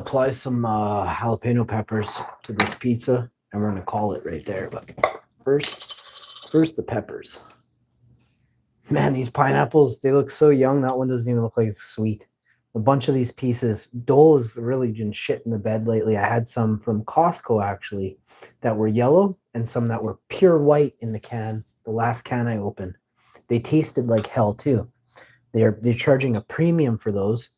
Apply some jalapeno peppers to this pizza, and we're gonna call it right there. But first the peppers. Man, these pineapples, they look so young. That one doesn't even look like it's sweet. A bunch of these pieces. Dole has really been shit in the bed lately. I had some from Costco actually that were yellow and some that were pure white in the can. The last can I opened. They tasted like hell too. They're charging a premium for those.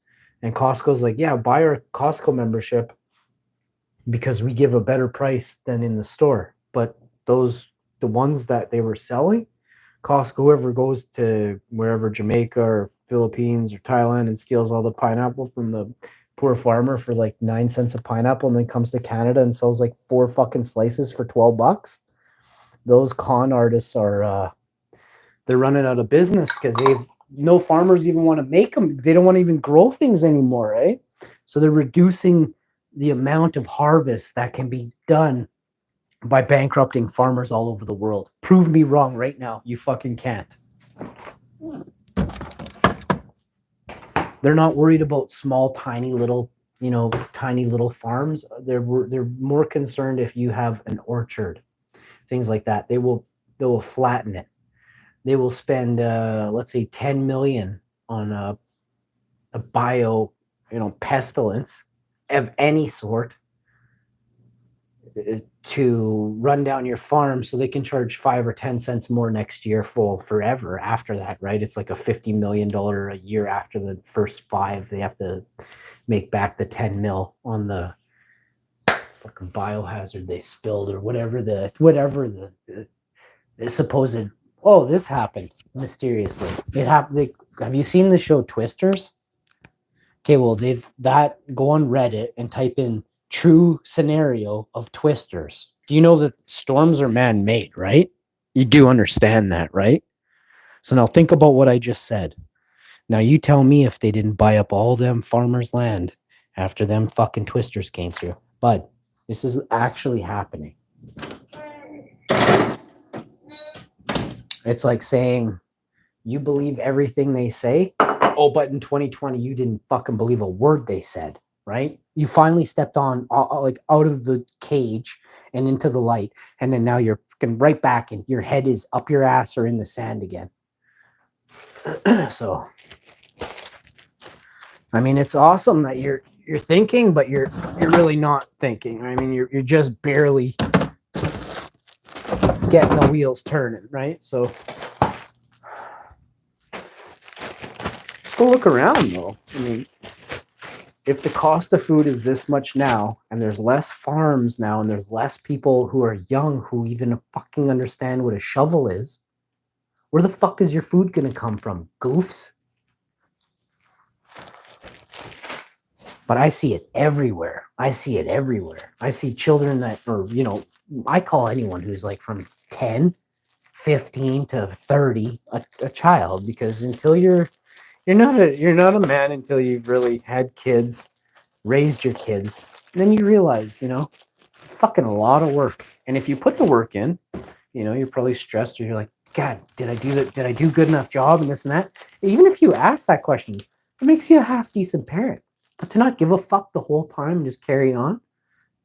And Costco's like, yeah, buy our Costco membership because we give a better price than in the store. But the ones that they were selling, Costco, whoever goes to wherever Jamaica or Philippines or Thailand and steals all the pineapple from the poor farmer for like 9 cents a pineapple and then comes to Canada and sells like four fucking slices for $12. Those con artists are they're running out of business because they've no farmers even want to make them. They don't want to even grow things anymore, right? So they're reducing the amount of harvest that can be done by bankrupting farmers all over the world. Prove me wrong right now. You fucking can't. They're not worried about small, tiny little, tiny little farms. They're more concerned if you have an orchard, things like that. They will flatten it. They will spend let's say 10 million on a bio, pestilence of any sort to run down your farm so they can charge 5 or 10 cents more next year for forever after that, right? It's like a $50 million a year after the first five. They have to make back the 10 mil on the fucking biohazard they spilled or the supposed, oh, this happened mysteriously. It happened. Have you seen the show Twisters? Okay, well, go on Reddit and type in true scenario of Twisters. Do you know that storms are man-made, right? You do understand that, right? So now think about what I just said. Now you tell me if they didn't buy up all them farmers' land after them fucking Twisters came through. But this is actually happening. It's like saying you believe everything they say. Oh, but in 2020, you didn't fucking believe a word they said, right? You finally stepped on like out of the cage and into the light. And then now you're fucking right back and your head is up your ass or in the sand again. So, I mean, it's awesome that you're thinking, but you're really not thinking. I mean, you're just barely getting the wheels turning, right? So just go look around though. I mean, if the cost of food is this much now and there's less farms now and there's less people who are young who even fucking understand what a shovel is, where the fuck is your food going to come from? Goofs? But I see it everywhere. I see children that, or, I call anyone who's like from 10, 15 to 30 a child, because until you're not a man until you've really had kids, raised your kids. And then you realize, fucking a lot of work. And if you put the work in, you're probably stressed or you're like, God, did I do that? Did I do good enough job and this and that? Even if you ask that question, it makes you a half decent parent. But to not give a fuck the whole time and just carry on,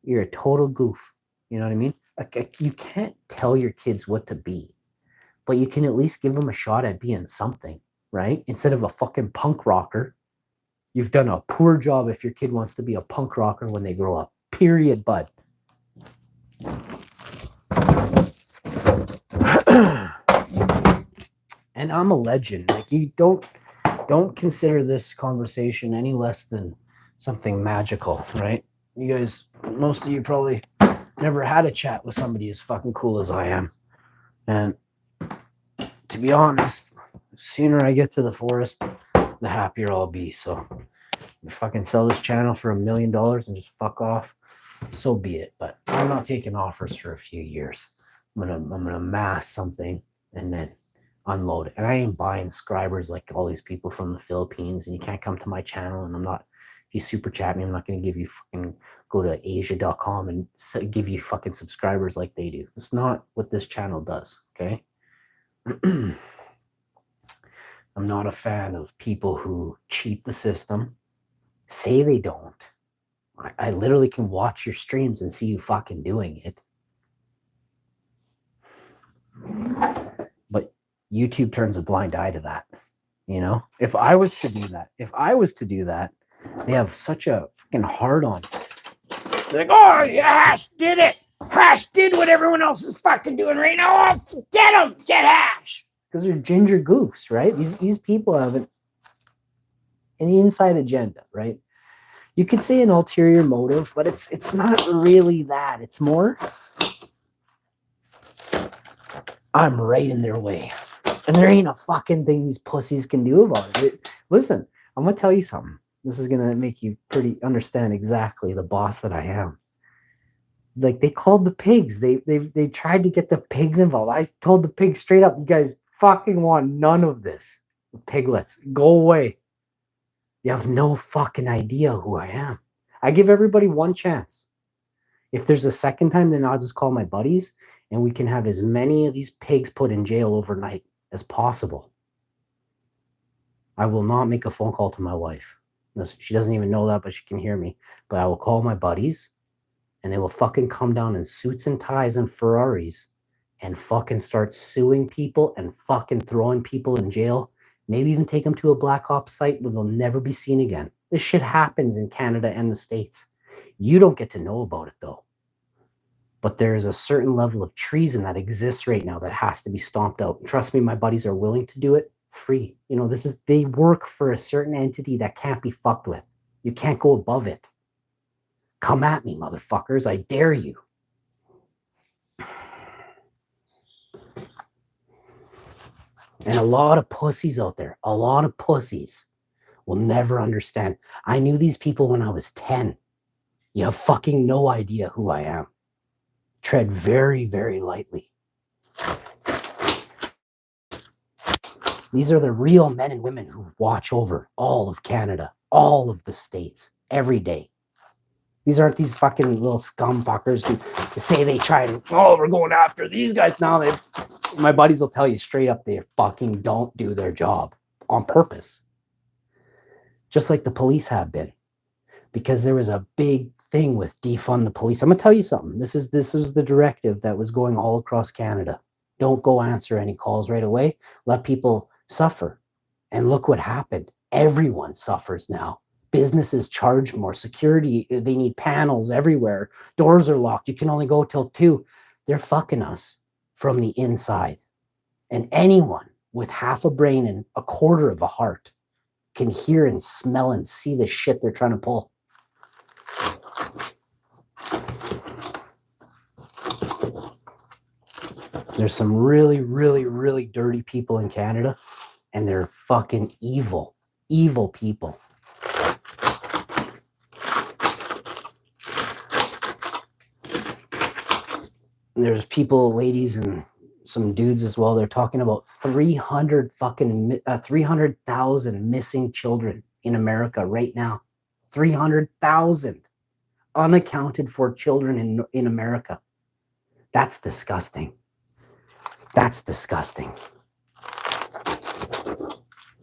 you're a total goof. You know what I mean? Like, you can't tell your kids what to be, but you can at least give them a shot at being something, right? Instead of a fucking punk rocker. You've done a poor job if your kid wants to be a punk rocker when they grow up. Period, bud. And I'm a legend. Like, you don't consider this conversation any less than something magical, right? You guys, most of you probably never had a chat with somebody as fucking cool as I am. And to be honest, the sooner I get to the forest, the happier I'll be. So fucking sell this channel for $1 million and just fuck off, so be it. But I'm not taking offers for a few years. I'm gonna amass something and then unload it. And I ain't buying subscribers like all these people from the Philippines. And you can't come to my channel. And I'm not, if you super chat me, I'm not gonna give you fucking go to Asia.com and give you fucking subscribers like they do. It's not what this channel does. Okay. I'm not a fan of people who cheat the system, say they don't, I literally can watch your streams and see you fucking doing it. But YouTube turns a blind eye to that. You know, if I was to do that, they have such a fucking hard on. They're like, oh, yeah, Hash did it. Hash did what everyone else is fucking doing right now. Oh, get him, get Hash. Because they're ginger goofs, right? These people have an inside agenda, right? You could say an ulterior motive, but it's not really that. It's more, I'm right in their way. And there ain't a fucking thing these pussies can do about it. Listen, I'm going to tell you something. This is going to make you pretty understand exactly the boss that I am. Like, they called the pigs. They tried to get the pigs involved. I told the pigs straight up, you guys fucking want none of this. Piglets, go away. You have no fucking idea who I am. I give everybody one chance. If there's a second time, then I'll just call my buddies and we can have as many of these pigs put in jail overnight as possible. I will not make a phone call to my wife. She doesn't even know that, but she can hear me. But I will call my buddies and they will fucking come down in suits and ties and Ferraris and fucking start suing people and fucking throwing people in jail. Maybe even take them to a black ops site where they'll never be seen again. This shit happens in Canada and the States. You don't get to know about it though. But there is a certain level of treason that exists right now that has to be stomped out. And trust me, my buddies are willing to do it free. You know, they work for a certain entity that can't be fucked with. You can't go above it. Come at me, motherfuckers. I dare you. And a lot of pussies out there, a lot of pussies will never understand. I knew these people when I was 10. You have fucking no idea who I am. Tread very, very lightly. These are the real men and women who watch over all of Canada, all of the states, every day. These aren't these fucking little scum fuckers who say they try and, oh, we're going after these guys now. My buddies will tell you straight up, they fucking don't do their job on purpose. Just like the police have been. Because there was a big thing with defund the police. I'm going to tell you something. This is the directive that was going all across Canada. Don't go answer any calls right away. Let people suffer. And look what happened. Everyone suffers now. Businesses charge more. Security, they need panels everywhere. Doors are locked. You can only go till 2. They're fucking us from the inside. And anyone with half a brain and a quarter of a heart can hear and smell and see the shit they're trying to pull. There's some really, really, really dirty people in Canada, and they're fucking evil, evil people. And there's people, ladies, and some dudes as well. They're talking about 300,000 missing children in America right now. 300,000 unaccounted for children in America. That's disgusting. That's disgusting.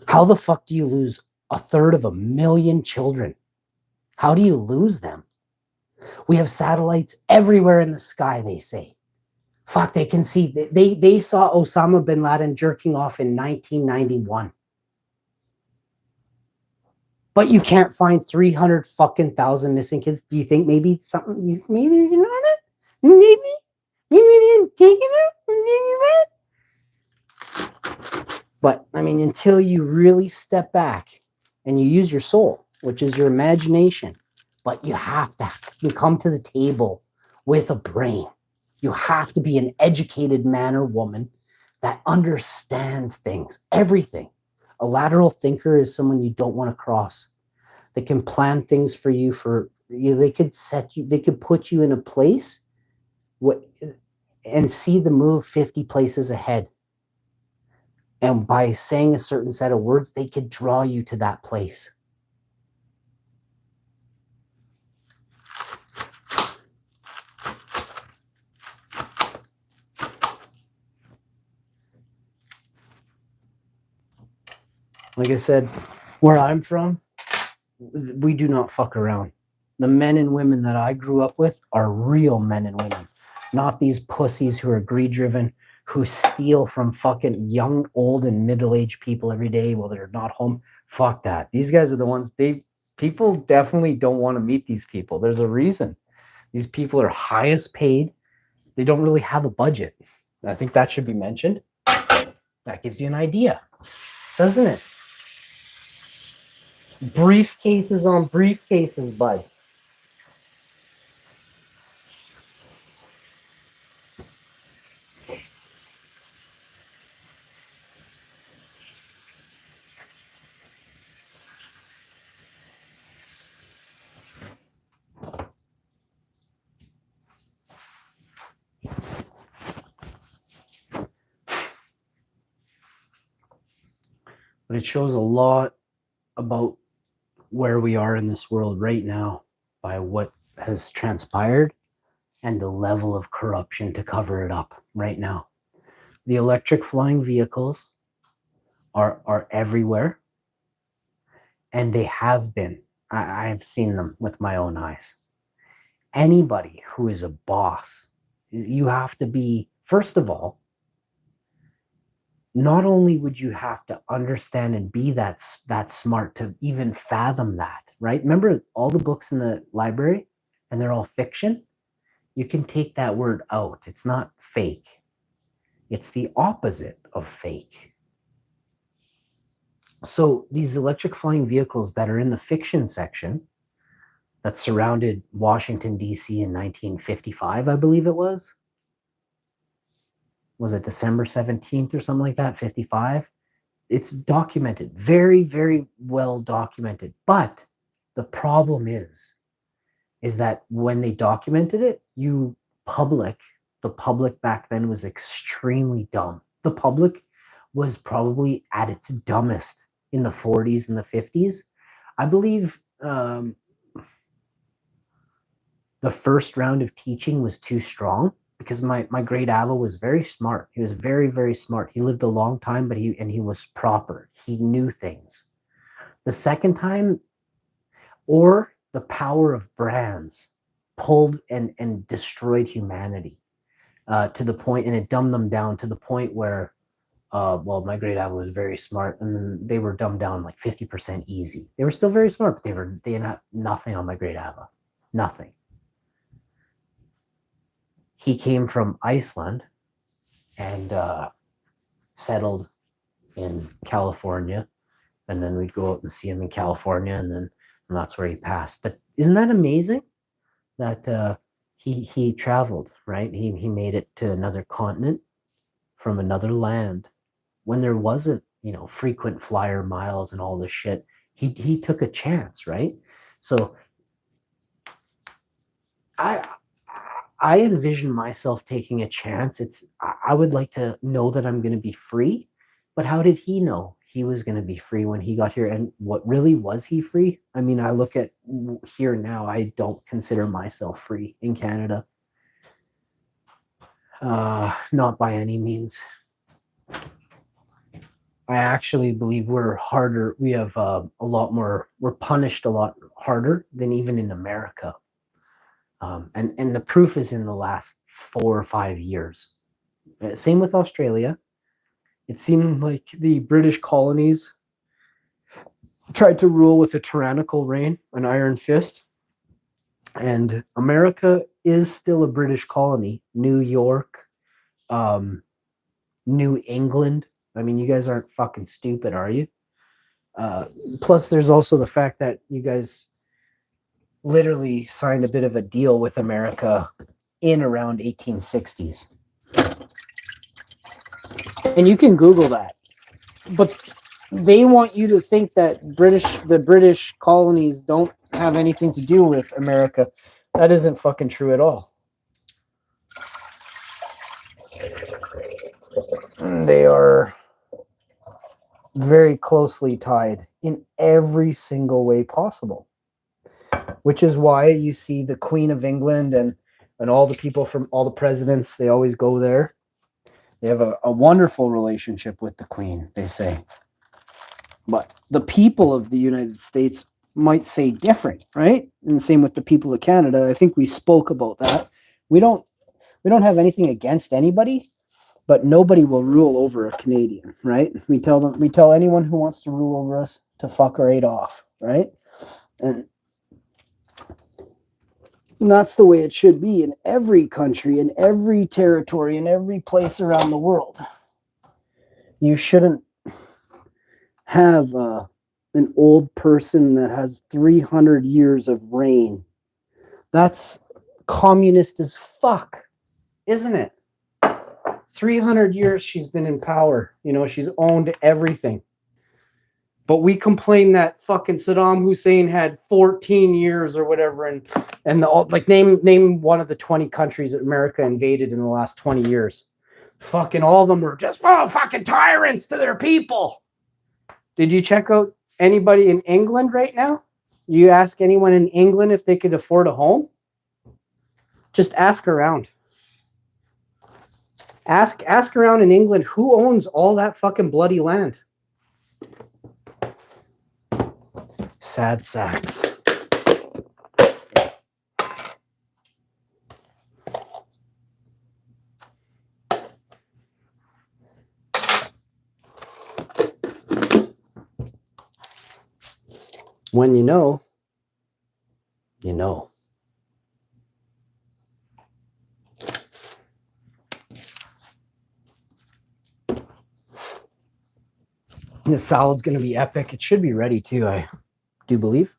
How the fuck do you lose 1/3 children? How do you lose them? We have satellites everywhere in the sky, they say. Fuck, they can see. They saw Osama bin Laden jerking off in 1991. But you can't find 300,000 missing kids. Do you think maybe something, maybe you know that? Maybe they're taking it? But I mean, until you really step back and you use your soul, which is your imagination, but you have to come to the table with a brain. You have to be an educated man or woman that understands things, everything. A lateral thinker is someone you don't want to cross. They can plan things for you. They could put you in a place and see the move 50 places ahead. And by saying a certain set of words, they could draw you to that place. Like I said, where I'm from, we do not fuck around. The men and women that I grew up with are real men and women, not these pussies who are greed-driven, who steal from fucking young, old, and middle-aged people every day while they're not home. Fuck that. These guys are the ones people definitely don't want to meet these people. There's a reason. These people are highest paid. They don't really have a budget. I think that should be mentioned. That gives you an idea, doesn't it? Briefcases on briefcases, bud. But it shows a lot about where we are in this world right now by what has transpired and the level of corruption to cover it up right now. The electric flying vehicles are everywhere, and they have been. I've seen them with my own eyes. Anybody who is a boss, you have to be, first of all, not only would you have to understand and be that smart to even fathom that, right? Remember all the books in the library, and they're all fiction? You can take that word out. It's not fake. It's the opposite of fake. So these electric flying vehicles that are in the fiction section that surrounded Washington, D.C. in 1955, I believe it was it December 17th or something like that, 55? It's documented, very, very well documented. But the problem is that when they documented it, the public back then was extremely dumb. The public was probably at its dumbest in the 40s and the 50s. I believe the first round of teaching was too strong because my great Ava was very smart. He was very, very smart. He lived a long time, but he was proper. He knew things. The second time, or the power of brands pulled and destroyed humanity to the point, and it dumbed them down to the point where, my great Ava was very smart, and then they were dumbed down like 50% easy. They were still very smart, but they had nothing on my great Ava. Nothing. He came from Iceland and settled in California, and then we'd go out and see him in California, and that's where he passed. But isn't that amazing that he traveled, right? He made it to another continent from another land when there wasn't, frequent flyer miles and all this shit. He took a chance, right? So I envision myself taking a chance. I would like to know that I'm going to be free, but how did he know he was going to be free when he got here? And what really was he free? I mean, I look at here now, I don't consider myself free in Canada. Not by any means. I actually believe we're harder. We have a lot more, we're punished a lot harder than even in America. And the proof is in the last 4 or 5 years. Same with Australia. It seemed like the British colonies tried to rule with a tyrannical reign, an iron fist. And America is still a British colony. New York, New England. I mean, you guys aren't fucking stupid, are you? Plus, there's also the fact that you guys literally signed a bit of a deal with America in around 1860s. And you can Google that. But they want you to think that the British colonies don't have anything to do with America. That isn't fucking true at all. They are very closely tied in every single way possible. Which is why you see the Queen of England and all the people from all the presidents, they always go there. They have a wonderful relationship with the Queen, they say. But the people of the United States might say different, right? And the same with the people of Canada. I think we spoke about that. We don't have anything against anybody, but nobody will rule over a Canadian, right? We tell anyone who wants to rule over us to fuck right off, right? And that's the way it should be in every country, in every territory, in every place around the world. You shouldn't have an old person that has 300 years of reign. That's communist as fuck, isn't it? 300 years she's been in power. You know, she's owned everything. But we complain that fucking Saddam Hussein had 14 years or whatever, and like name one of the 20 countries that America invaded in the last 20 years. Fucking all of them were just fucking tyrants to their people. Did you check out anybody in England right now? You ask anyone in England if they could afford a home? Just ask around. Ask around in England who owns all that fucking bloody land. Sad sacks. When you know, you know. This salad's going to be epic. It should be ready too, I do believe.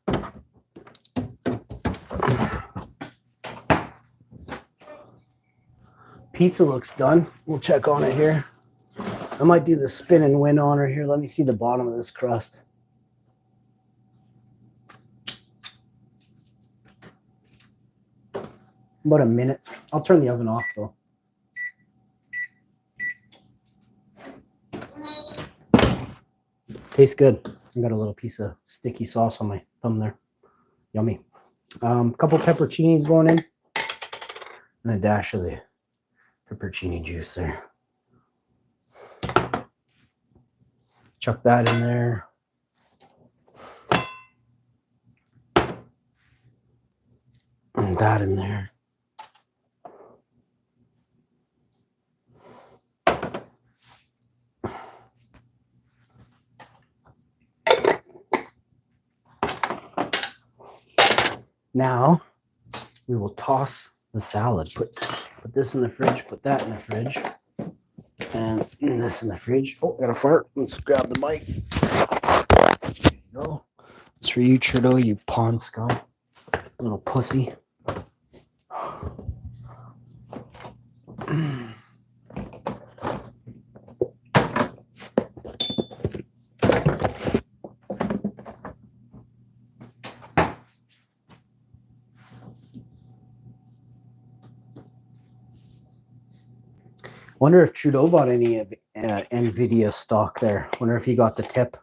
Pizza looks done. We'll check on it here. I might do the spin and win on her here. Let me see the bottom of this crust. About a minute. I'll turn the oven off though. Tastes good. I got a little piece of sticky sauce on my thumb there. Yummy. Couple pepperoncinis going in. And a dash of the pepperoni juice there. Chuck that in there. And that in there. Now we will toss the salad. Put this in the fridge, put that in the fridge, and this in the fridge. Oh, I got a fart. Let's grab the mic. There you go. It's for you, Trudeau, you pawn scum. Little pussy. Wonder if Trudeau bought any of NVIDIA stock there. Wonder if he got the tip.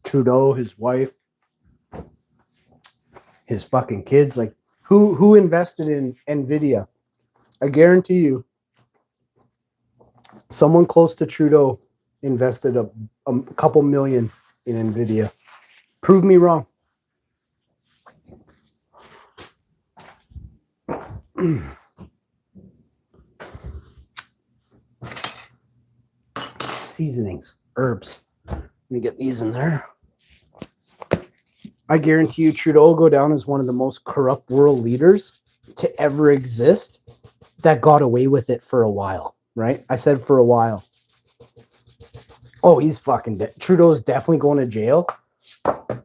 Trudeau, his wife, his fucking kids. Like, who invested in NVIDIA? I guarantee you, someone close to Trudeau invested a couple million in NVIDIA. Prove me wrong. Seasonings, herbs. Let me get these in there. I guarantee you Trudeau will go down as one of the most corrupt world leaders to ever exist that got away with it for a while, right? I said for a while. Oh, he's fucking dead. Trudeau's definitely going to jail,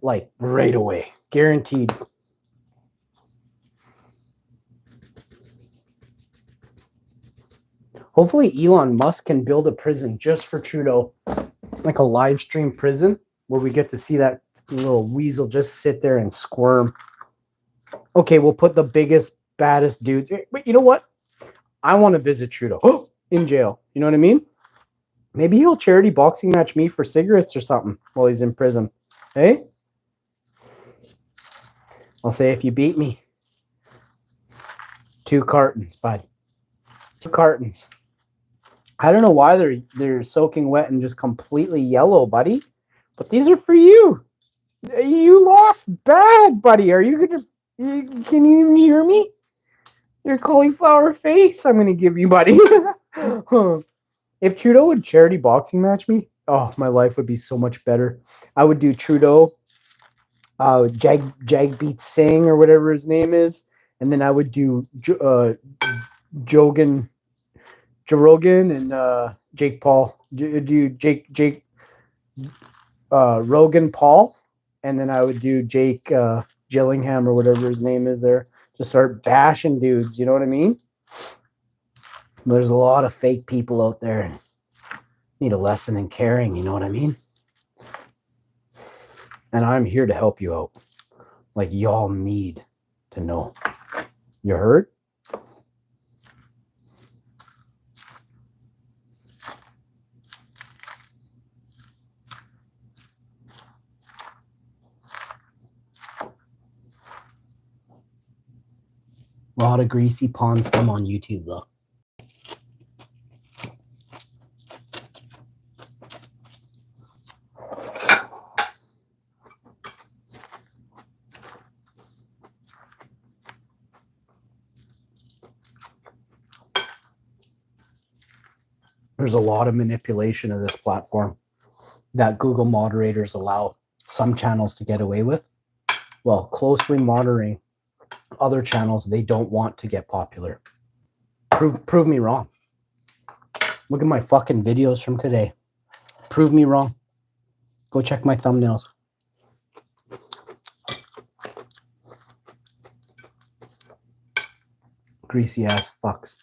like right away. Guaranteed. Hopefully Elon Musk can build a prison just for Trudeau, like a live stream prison where we get to see that little weasel just sit there and squirm. Okay, we'll put the biggest, baddest dudes. But you know what? I want to visit Trudeau in jail. You know what I mean? Maybe he'll charity boxing match me for cigarettes or something while he's in prison. Hey? I'll say, if you beat me, 2 cartons, bud. Cartons. I don't know why they're soaking wet and just completely yellow, buddy. But these are for you. You lost bad, buddy. Are you gonna? Can you even hear me? Your cauliflower face. I'm gonna give you, buddy. If Trudeau would charity boxing match me, oh, my life would be so much better. I would do Trudeau, Jagbeat Singh or whatever his name is, and then I would do Jogan and Jake Paul. Do Jake Rogan Paul, and then I would do Jake Gillingham or whatever his name is there. Just start bashing dudes. You know what I mean? There's a lot of fake people out there and need a lesson in caring. You know what I mean? And I'm here to help you out. Like y'all need to know. You heard? A lot of greasy pond scum on YouTube though. There's a lot of manipulation of this platform that Google moderators allow some channels to get away with, while closely monitoring other channels they don't want to get popular. Prove me wrong. Look at my fucking videos from today. Prove me wrong. Go check my thumbnails. Greasy ass fucks.